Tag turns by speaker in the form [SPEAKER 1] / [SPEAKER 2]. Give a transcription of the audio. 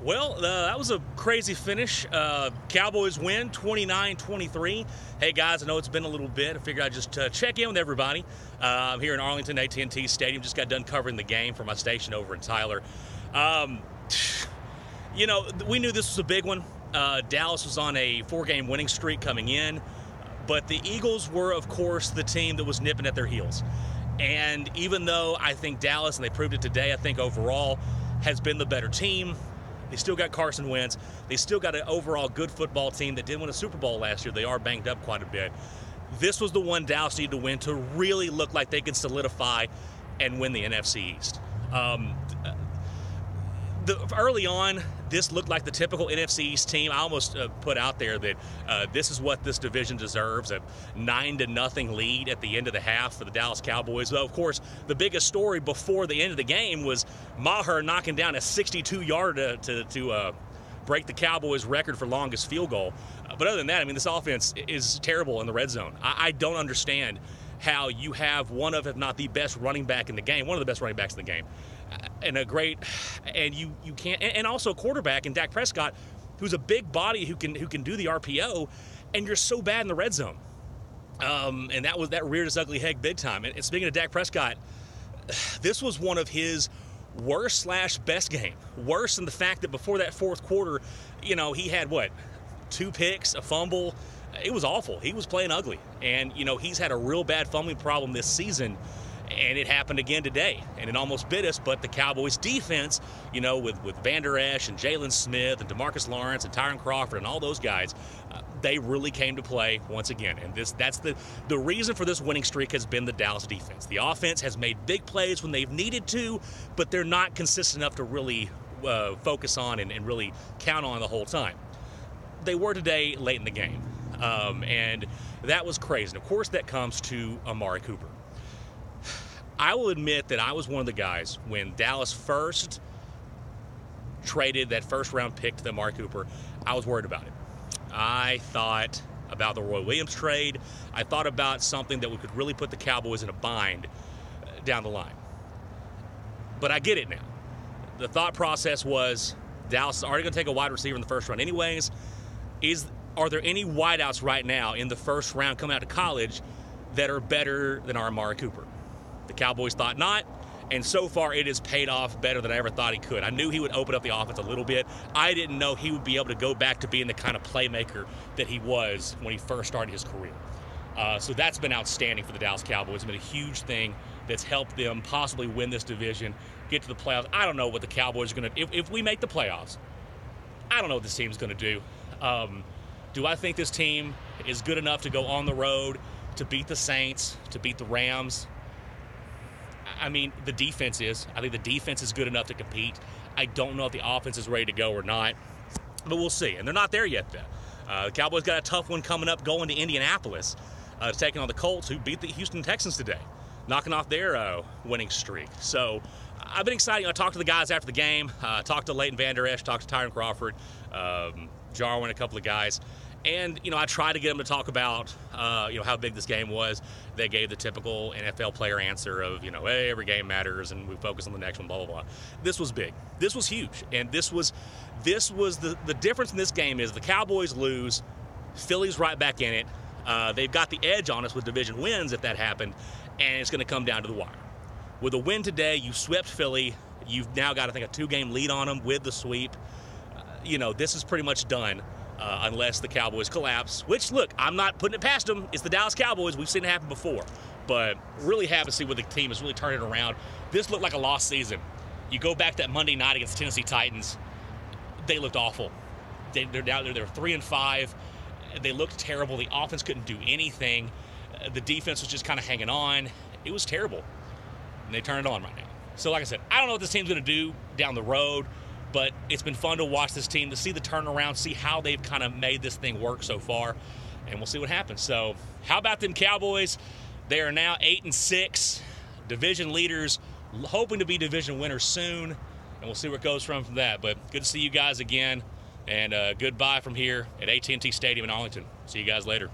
[SPEAKER 1] Well, that was a crazy finish. Cowboys win 29-23. Hey, guys, I know it's been a little bit. I figured I'd just check in with everybody. I'm here in Arlington, AT&T Stadium. Just got done covering the game for my station over in Tyler. We knew this was a big one. Dallas was on a 4-game winning streak coming in. But the Eagles were, of course, the team that was nipping at their heels. And even though I think Dallas, and they proved it today, I think overall has been the better team, they still got Carson Wentz. They still got an overall good football team that did win a Super Bowl last year. They are banged up quite a bit. This was the one Dallas needed to win to really look like they could solidify and win the NFC East. Early on, this looked like the typical NFC East team. I almost put out there that this is what this division deserves, a 9-0 lead at the end of the half for the Dallas Cowboys. Though, of course, the biggest story before the end of the game was Maher knocking down a 62-yarder to break the Cowboys' record for longest field goal. But other than that, I mean, this offense is terrible in the red zone. I don't understand how you have one of, if not the best running back in the game, one of the best running backs in the game, and you can't, and also a quarterback in Dak Prescott, who's a big body who can do the RPO, and you're so bad in the red zone. And that reared its ugly head big time. And speaking of Dak Prescott, this was one of his worst/best game. Worse than the fact that before that fourth quarter, he had 2 picks, a fumble. It was awful. He was playing ugly. And, he's had a real bad fumbling problem this season. And it happened again today, and it almost bit us. But the Cowboys' defense, with Van Der Esch and Jalen Smith and DeMarcus Lawrence and Tyron Crawford and all those guys, they really came to play once again. And that's the reason for this winning streak has been the Dallas defense. The offense has made big plays when they've needed to, but they're not consistent enough to really focus on and really count on the whole time. They were today late in the game, and that was crazy. And of course, that comes to Amari Cooper. I will admit that I was one of the guys when Dallas first traded that first-round pick to the Amari Cooper. I was worried about it. I thought about the Roy Williams trade. I thought about something that could really put the Cowboys in a bind down the line. But I get it now. The thought process was Dallas is already going to take a wide receiver in the first round anyways. Are there any wideouts right now in the first round coming out of college that are better than our Amari Cooper? The Cowboys thought not, and so far it has paid off better than I ever thought he could. I knew he would open up the offense a little bit. I didn't know he would be able to go back to being the kind of playmaker that he was when he first started his career. So that's been outstanding for the Dallas Cowboys. It's been a huge thing that's helped them possibly win this division, get to the playoffs. I don't know what the Cowboys are going to do. If we make the playoffs, I don't know what this team's going to do. Do I think this team is good enough to go on the road to beat the Saints, to beat the Rams? I mean, the defense is. I think the defense is good enough to compete. I don't know if the offense is ready to go or not, but we'll see. And they're not there yet, though. The Cowboys got a tough one coming up going to Indianapolis, taking on the Colts, who beat the Houston Texans today, knocking off their winning streak. So I've been excited. I talked to the guys after the game, talked to Leighton Van Der Esch, talked to Tyron Crawford, Jarwin, a couple of guys. And, I tried to get them to talk about, how big this game was. They gave the typical NFL player answer of, hey, every game matters and we focus on the next one, blah, blah, blah. This was big. This was huge. And this was the difference in this game is the Cowboys lose, Philly's right back in it. They've got the edge on us with division wins if that happened, and it's going to come down to the wire. With a win today, you swept Philly. You've now got, I think, a 2-game lead on them with the sweep. This is pretty much done. Unless the Cowboys collapse, which, look, I'm not putting it past them. It's the Dallas Cowboys. We've seen it happen before. But really happy to see where the team is really turning it around. This looked like a lost season. You go back that Monday night against Tennessee Titans, they looked awful. They're 3-5. They looked terrible. The offense couldn't do anything. The defense was just kind of hanging on. It was terrible. And they turned it on right now. So, like I said, I don't know what this team's going to do down the road. But it's been fun to watch this team, to see the turnaround, see how they've kind of made this thing work so far, and we'll see what happens. So how about them Cowboys? They are now 8-6, division leaders, hoping to be division winners soon, and we'll see where it goes from that. But good to see you guys again, and goodbye from here at AT&T Stadium in Arlington. See you guys later.